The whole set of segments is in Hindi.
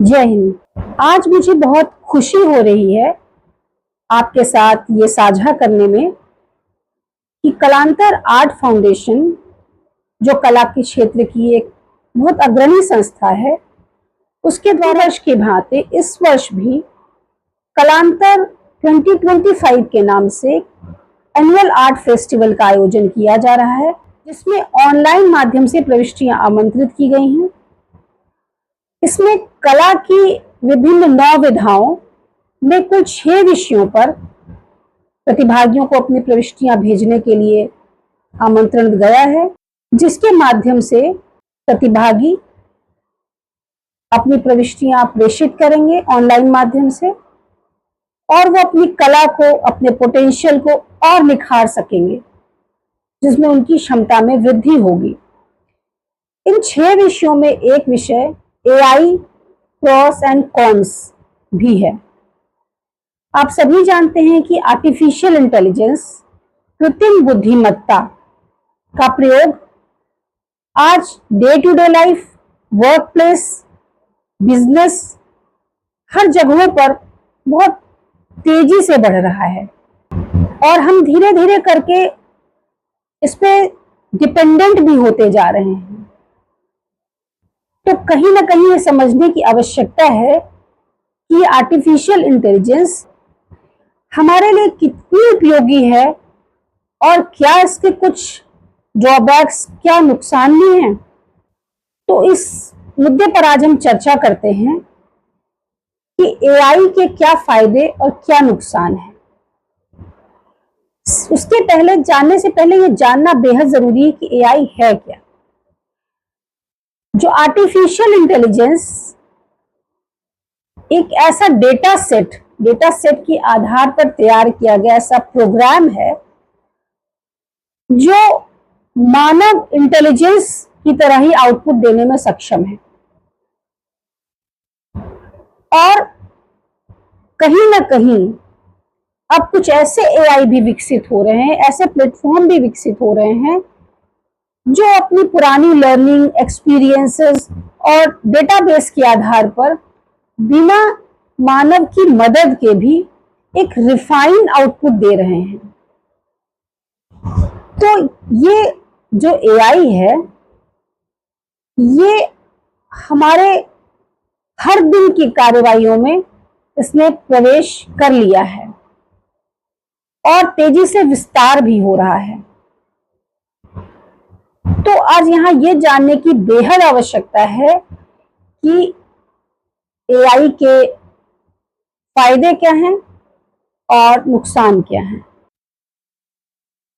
जय हिंद। आज मुझे बहुत खुशी हो रही है आपके साथ ये साझा करने में कि कलांतर आर्ट फाउंडेशन, जो कला के क्षेत्र की एक बहुत अग्रणी संस्था है, उसके द्वारा वर्ष की भांति इस वर्ष भी कलांतर 2025 के नाम से एनुअल आर्ट फेस्टिवल का आयोजन किया जा रहा है, जिसमें ऑनलाइन माध्यम से प्रविष्टियां आमंत्रित की गई हैं। इसमें कला की विभिन्न 9 विधाओं में कुल 6 विषयों पर प्रतिभागियों को अपनी प्रविष्टियां भेजने के लिए आमंत्रण गया है, जिसके माध्यम से प्रतिभागी अपनी प्रविष्टियां प्रेषित करेंगे ऑनलाइन माध्यम से और वो अपनी कला को, अपने पोटेंशियल को और निखार सकेंगे, जिसमें उनकी क्षमता में वृद्धि होगी। इन 6 विषयों में एक विषय एआई प्रॉस एंड कॉन्स भी है। आप सभी जानते हैं कि आर्टिफिशियल इंटेलिजेंस, कृत्रिम बुद्धिमत्ता का प्रयोग आज day to day life, workplace, business, हर जगहों पर बहुत तेजी से बढ़ रहा है और हम धीरे धीरे करके इस पे डिपेंडेंट भी होते जा रहे हैं। तो कहीं ना कहीं ये समझने की आवश्यकता है कि आर्टिफिशियल इंटेलिजेंस हमारे लिए कितनी उपयोगी है और क्या इसके कुछ ड्रॉबैक्स, क्या नुकसान भी हैं। तो इस मुद्दे पर आज हम चर्चा करते हैं कि एआई के क्या फायदे और क्या नुकसान है। उसके पहले, जानने से पहले ये जानना बेहद जरूरी है कि एआई है क्या। जो आर्टिफिशियल इंटेलिजेंस एक ऐसा डेटा सेट के आधार पर तैयार किया गया ऐसा प्रोग्राम है जो मानव इंटेलिजेंस की तरह ही आउटपुट देने में सक्षम है। और कहीं ना कहीं अब कुछ ऐसे एआई भी विकसित हो रहे हैं, ऐसे प्लेटफॉर्म भी विकसित हो रहे हैं जो अपनी पुरानी लर्निंग एक्सपीरियंसेस और डेटाबेस के आधार पर बिना मानव की मदद के भी एक रिफाइंड आउटपुट दे रहे हैं। तो ये जो एआई है, ये हमारे हर दिन की कार्रवाइयों में इसने प्रवेश कर लिया है और तेजी से विस्तार भी हो रहा है। तो आज यहां ये जानने की बेहद आवश्यकता है कि एआई के फायदे क्या हैं और नुकसान क्या हैं।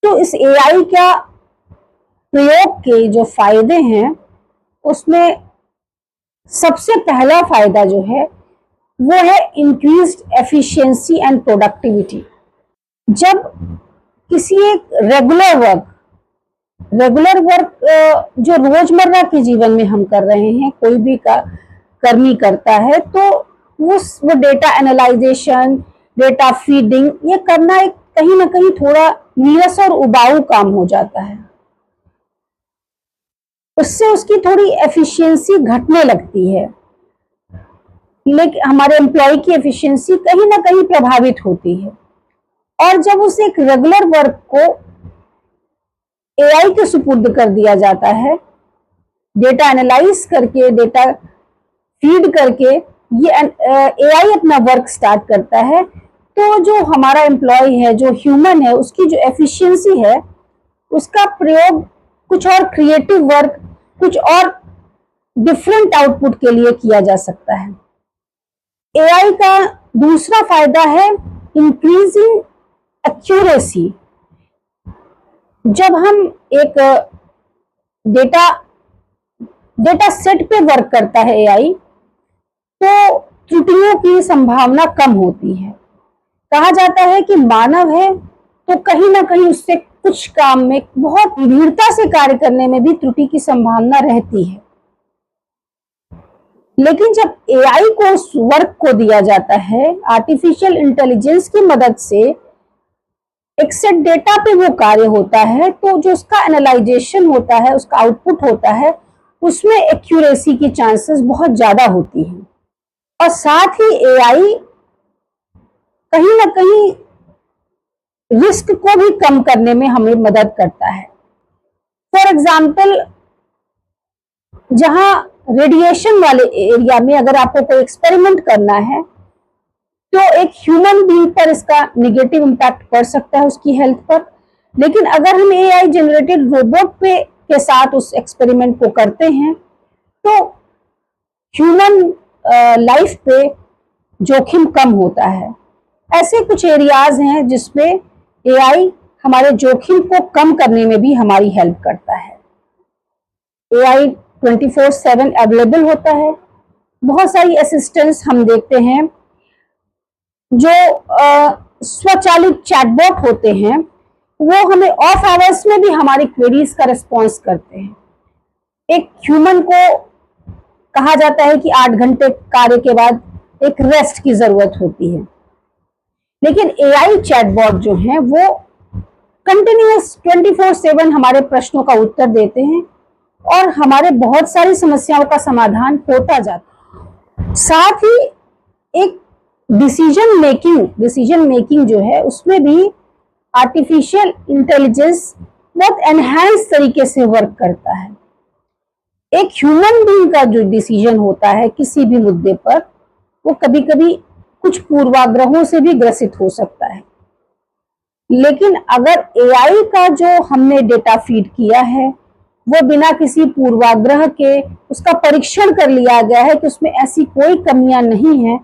तो इस एआई का प्रयोग के जो फायदे हैं, उसमें सबसे पहला फायदा जो है वो है इंक्रीज्ड एफिशिएंसी एंड प्रोडक्टिविटी। जब किसी एक रेगुलर वर्क जो रोजमर्रा के जीवन में हम कर रहे हैं, कोई भी कर्मी करता है, तो वो डेटा एनालाइजेशन, डेटा फीडिंग, ये करना एक कहीं ना कहीं थोड़ा नीरस और उबाऊ काम हो जाता है। उससे उसकी थोड़ी एफिशिएंसी घटने लगती है, लेकिन हमारे एम्प्लॉय की एफिशिएंसी कहीं ना कहीं प्रभावित होती है। और जब उस एक रेगुलर वर्क को एआई के सुपुर्द कर दिया जाता है, डेटा एनालाइज करके, डेटा फीड करके ये एआई अपना वर्क स्टार्ट करता है, तो जो हमारा एम्प्लॉय है, जो ह्यूमन है, उसकी जो एफिशिएंसी है, उसका प्रयोग कुछ और क्रिएटिव वर्क, कुछ और डिफरेंट आउटपुट के लिए किया जा सकता है। एआई का दूसरा फायदा है इंक्रीजिंग एक्यूरेसी। जब हम एक डेटा सेट पे वर्क करता है एआई, तो त्रुटियों की संभावना कम होती है। कहा जाता है कि मानव है तो कहीं ना कहीं उससे कुछ काम में बहुत गंभीरता से कार्य करने में भी त्रुटि की संभावना रहती है। लेकिन जब एआई को उस वर्क को दिया जाता है आर्टिफिशियल इंटेलिजेंस की मदद से, एक सेट डेटा पे वो कार्य होता है, तो जो उसका एनालाइजेशन होता है, उसका आउटपुट होता है, उसमें एक्यूरेसी की चांसेस बहुत ज्यादा होती हैं। और साथ ही एआई कहीं ना कहीं रिस्क को भी कम करने में हमें मदद करता है। फॉर एग्जाम्पल, जहां रेडिएशन वाले एरिया में अगर आपको कोई एक्सपेरिमेंट करना है तो एक ह्यूमन बीइंग पर इसका निगेटिव इम्पैक्ट पड़ सकता है उसकी हेल्थ पर। लेकिन अगर हम एआई जनरेटेड रोबोट पे के साथ उस एक्सपेरिमेंट को करते हैं तो ह्यूमन लाइफ पे जोखिम कम होता है। ऐसे कुछ एरियाज हैं जिसमें एआई हमारे जोखिम को कम करने में भी हमारी हेल्प करता है। एआई 24/7 अवेलेबल होता है। बहुत सारी असिस्टेंट्स हम देखते हैं जो स्वचालित चैटबॉट होते हैं, वो हमें ऑफ आवर्स में भी हमारी क्वेरीज का रिस्पॉन्स करते हैं। एक ह्यूमन को कहा जाता है कि 8 घंटे कार्य के बाद एक रेस्ट की जरूरत होती है, लेकिन एआई चैटबॉट जो हैं वो कंटिन्यूअस 24/7 हमारे प्रश्नों का उत्तर देते हैं और हमारे बहुत सारी समस्याओं का समाधान होता जाता है। साथ ही एक डिसीजन मेकिंग जो है उसमें भी आर्टिफिशियल इंटेलिजेंस बहुत एनहांस तरीके से वर्क करता है। एक ह्यूमन बीइंग का जो डिसीजन होता है किसी भी मुद्दे पर, वो कभी कभी कुछ पूर्वाग्रहों से भी ग्रसित हो सकता है। लेकिन अगर एआई का जो हमने डेटा फीड किया है वो बिना किसी पूर्वाग्रह के उसका परीक्षण कर लिया गया है कि उसमें ऐसी कोई कमियां नहीं है,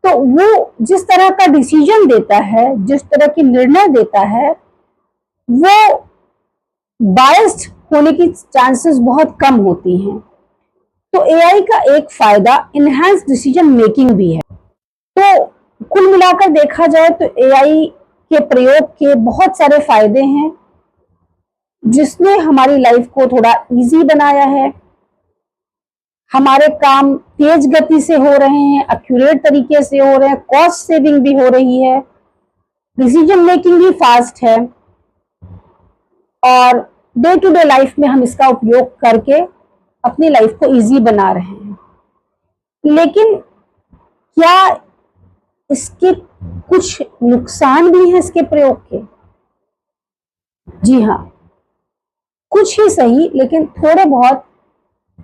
तो वो जिस तरह का डिसीजन देता है, जिस तरह की निर्णय देता है, वो बायस्ड होने की चांसेस बहुत कम होती हैं। तो एआई का एक फायदा इनहैंस डिसीजन मेकिंग भी है। तो कुल मिलाकर देखा जाए तो एआई के प्रयोग के बहुत सारे फायदे हैं, जिसने हमारी लाइफ को थोड़ा इजी बनाया है। हमारे काम तेज गति से हो रहे हैं, एक्यूरेट तरीके से हो रहे हैं, कॉस्ट सेविंग भी हो रही है, डिसीजन मेकिंग भी फास्ट है और डे टू डे लाइफ में हम इसका उपयोग करके अपनी लाइफ को इजी बना रहे हैं। लेकिन क्या इसके कुछ नुकसान भी हैं इसके प्रयोग के? जी हाँ, कुछ ही सही लेकिन थोड़े बहुत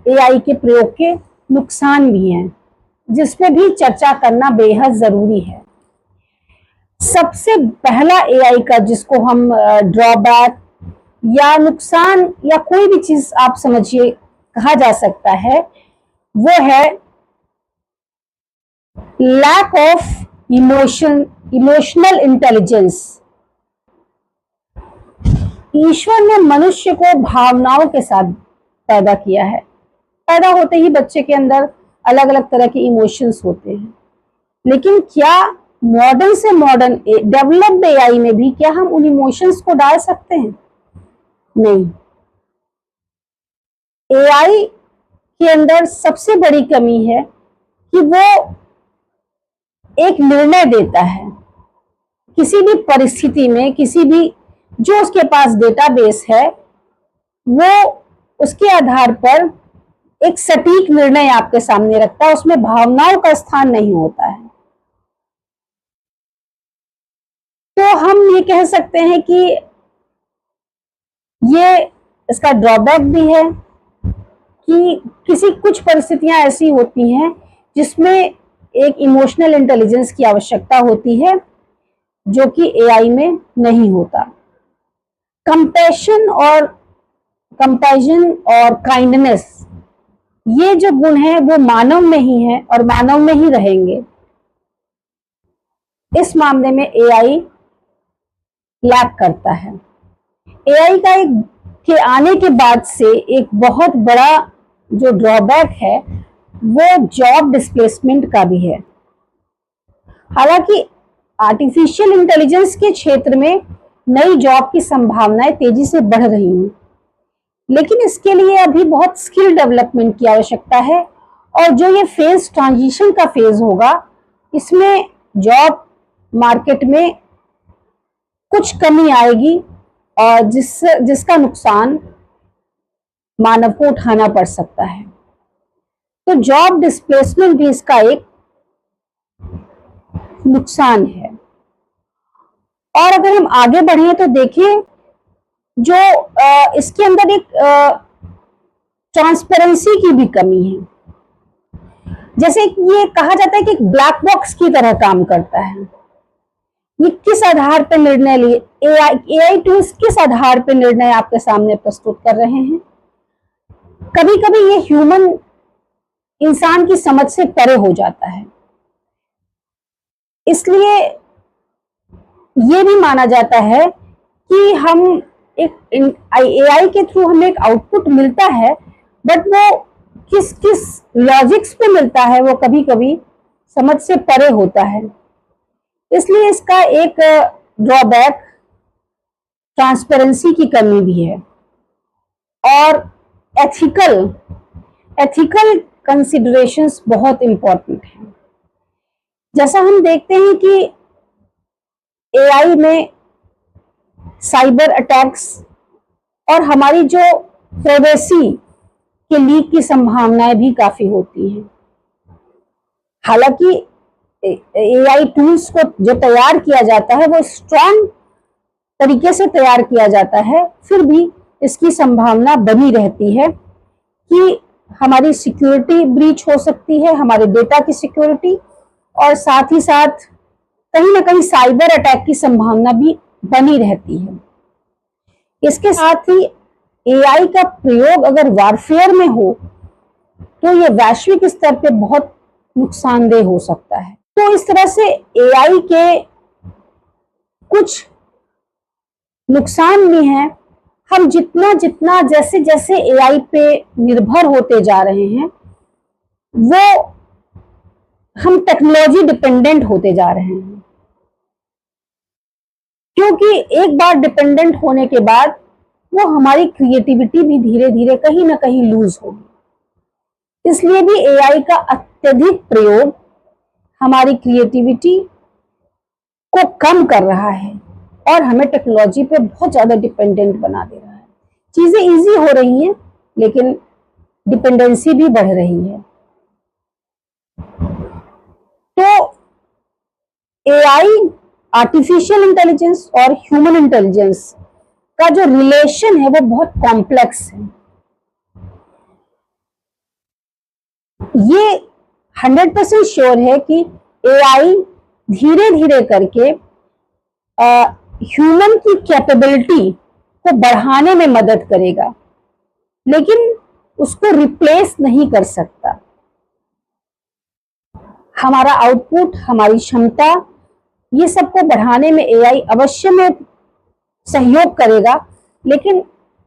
एआई के प्रयोग के नुकसान भी हैं, जिसपे भी चर्चा करना बेहद जरूरी है। सबसे पहला एआई का जिसको हम ड्रॉबैक या नुकसान या कोई भी चीज आप समझिए कहा जा सकता है, वो है लैक ऑफ इमोशनल इंटेलिजेंस। ईश्वर ने मनुष्य को भावनाओं के साथ पैदा किया है। पैदा होते ही बच्चे के अंदर अलग अलग तरह के इमोशंस होते हैं, लेकिन क्या मॉडर्न से मॉडर्न डेवलप्ड एआई में भी क्या हम उन इमोशंस को डाल सकते हैं? नहीं। एआई के अंदर सबसे बड़ी कमी है कि वो एक निर्णय देता है किसी भी परिस्थिति में, किसी भी जो उसके पास डेटाबेस है वो उसके आधार पर एक सटीक निर्णय आपके सामने रखता है, उसमें भावनाओं का स्थान नहीं होता है। तो हम ये कह सकते हैं कि ये इसका ड्रॉबैक भी है कि किसी कुछ परिस्थितियां ऐसी होती हैं जिसमें एक इमोशनल इंटेलिजेंस की आवश्यकता होती है, जो कि एआई में नहीं होता। कंपैशन और काइंडनेस, ये जो गुण है वो मानव में ही है और मानव में ही रहेंगे। इस मामले में एआई लैक करता है। एआई का के आने के बाद से एक बहुत बड़ा जो ड्रॉबैक है वो जॉब डिस्प्लेसमेंट का भी है। हालांकि आर्टिफिशियल इंटेलिजेंस के क्षेत्र में नई जॉब की संभावनाएं तेजी से बढ़ रही हैं, लेकिन इसके लिए अभी बहुत स्किल डेवलपमेंट की आवश्यकता है और जो ये फेज ट्रांजिशन का फेज होगा, इसमें जॉब मार्केट में कुछ कमी आएगी और जिसका नुकसान मानव को उठाना पड़ सकता है। तो जॉब डिस्प्लेसमेंट भी इसका एक नुकसान है। और अगर हम आगे बढ़े तो देखिए जो इसके अंदर एक ट्रांसपेरेंसी की भी कमी है। जैसे ये कहा जाता है कि एक ब्लैक बॉक्स की तरह काम करता है। ये किस आधार पर निर्णय लिए, एआई टूल्स किस आधार पर निर्णय आपके सामने प्रस्तुत कर रहे हैं। कभी कभी ये ह्यूमन इंसान की समझ से परे हो जाता है। इसलिए ये भी माना जाता है कि हम एक एआई के थ्रू हमें एक आउटपुट मिलता है, बट वो किस किस लॉजिक्स पे मिलता है वो कभी कभी समझ से परे होता है। इसलिए इसका एक ड्रॉबैक ट्रांसपेरेंसी की कमी भी है। और एथिकल कंसिडरेशंस बहुत इंपॉर्टेंट है। जैसा हम देखते हैं कि एआई में साइबर अटैक्स और हमारी जो प्राइवेसी के लीक की संभावनाएं भी काफी होती हैं। हालांकि एआई टूल्स को जो तैयार किया जाता है वो स्ट्रॉन्ग तरीके से तैयार किया जाता है, फिर भी इसकी संभावना बनी रहती है कि हमारी सिक्योरिटी ब्रीच हो सकती है, हमारे डेटा की सिक्योरिटी, और साथ ही साथ कहीं ना कहीं साइबर अटैक की संभावना भी बनी रहती है। इसके साथ ही एआई का प्रयोग अगर वारफेयर में हो तो ये वैश्विक स्तर पे बहुत नुकसानदेह हो सकता है। तो इस तरह से एआई के कुछ नुकसान भी हैं। हम जितना जितना जैसे जैसे एआई पे निर्भर होते जा रहे हैं वो हम टेक्नोलॉजी डिपेंडेंट होते जा रहे हैं, क्योंकि एक बार डिपेंडेंट होने के बाद वो हमारी क्रिएटिविटी भी धीरे धीरे कहीं ना कहीं लूज होगी। इसलिए भी एआई का अत्यधिक प्रयोग हमारी क्रिएटिविटी को कम कर रहा है और हमें टेक्नोलॉजी पे बहुत ज्यादा डिपेंडेंट बना दे रहा है। चीजें इजी हो रही हैं लेकिन डिपेंडेंसी भी बढ़ रही है। तो एआई, आर्टिफिशियल इंटेलिजेंस और ह्यूमन इंटेलिजेंस का जो रिलेशन है वो बहुत कॉम्प्लेक्स है। ये 100% श्योर है कि एआई धीरे धीरे करके ह्यूमन की कैपेबिलिटी को बढ़ाने में मदद करेगा, लेकिन उसको रिप्लेस नहीं कर सकता। हमारा आउटपुट, हमारी क्षमता, ये सबको बढ़ाने में एआई अवश्य में सहयोग करेगा, लेकिन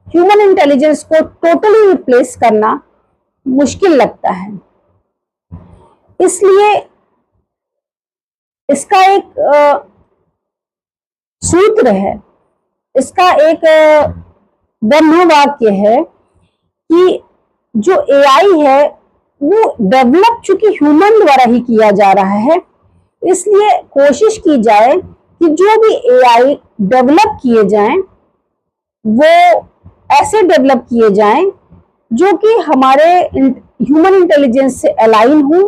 ह्यूमन इंटेलिजेंस को टोटली रिप्लेस करना मुश्किल लगता है। इसलिए इसका एक सूत्र है, इसका एक ब्रह्म वाक्य है कि जो एआई है वो डेवलप चूंकि ह्यूमन द्वारा ही किया जा रहा है, इसलिए कोशिश की जाए कि जो भी एआई डेवलप किए जाएं वो ऐसे डेवलप किए जाएं जो कि हमारे ह्यूमन इंटेलिजेंस से अलाइन हो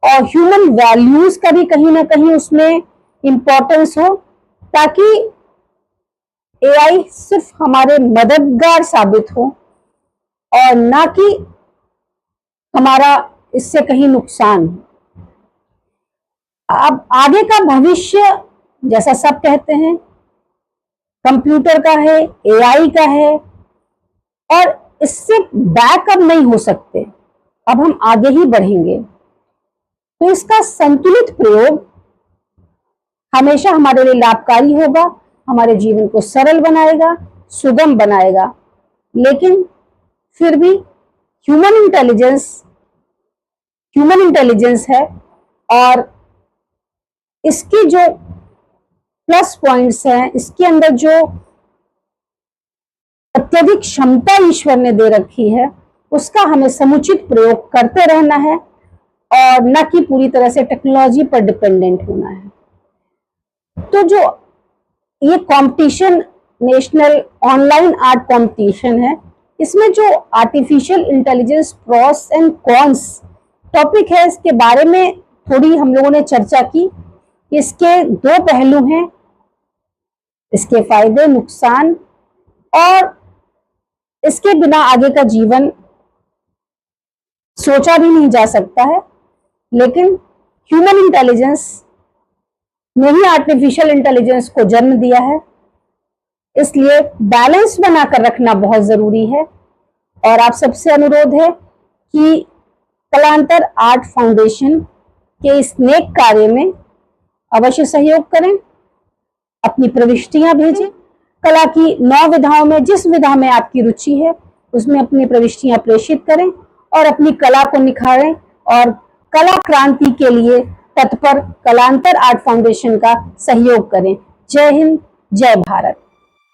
और ह्यूमन वैल्यूज का भी कहीं ना कहीं उसमें इंपॉर्टेंस हो, ताकि एआई सिर्फ हमारे मददगार साबित हो और ना कि हमारा इससे कहीं नुकसान हो। अब आगे का भविष्य, जैसा सब कहते हैं, कंप्यूटर का है, एआई का है और इससे बैकअप नहीं हो सकते। अब हम आगे ही बढ़ेंगे, तो इसका संतुलित प्रयोग हमेशा हमारे लिए लाभकारी होगा, हमारे जीवन को सरल बनाएगा, सुगम बनाएगा। लेकिन फिर भी ह्यूमन इंटेलिजेंस है और इसकी जो प्लस पॉइंट्स हैं, इसके अंदर जो अत्यधिक क्षमता ईश्वर ने दे रखी है, उसका हमें समुचित प्रयोग करते रहना है और न कि पूरी तरह से टेक्नोलॉजी पर डिपेंडेंट होना है। तो जो ये competition, national online art competition है, इसमें जो artificial intelligence pros and cons topic है, इसके बारे में थोड़ी हम लोगों ने चर्चा की। इसके दो पहलू हैं, इसके फायदे नुकसान, और इसके बिना आगे का जीवन सोचा भी नहीं जा सकता है। लेकिन ह्यूमन इंटेलिजेंस ने ही आर्टिफिशियल इंटेलिजेंस को जन्म दिया है, इसलिए बैलेंस बनाकर रखना बहुत जरूरी है। और आप सबसे अनुरोध है कि कलांतर आर्ट फाउंडेशन के इस नेक कार्य में अवश्य सहयोग करें, अपनी प्रविष्टियां भेजें। कला की 9 विधाओं में जिस विधा में आपकी रुचि है उसमें अपनी प्रविष्टियां प्रेषित करें और अपनी कला को निखारें, और कला क्रांति के लिए तत्पर कलांतर आर्ट फाउंडेशन का सहयोग करें। जय हिंद, जय भारत।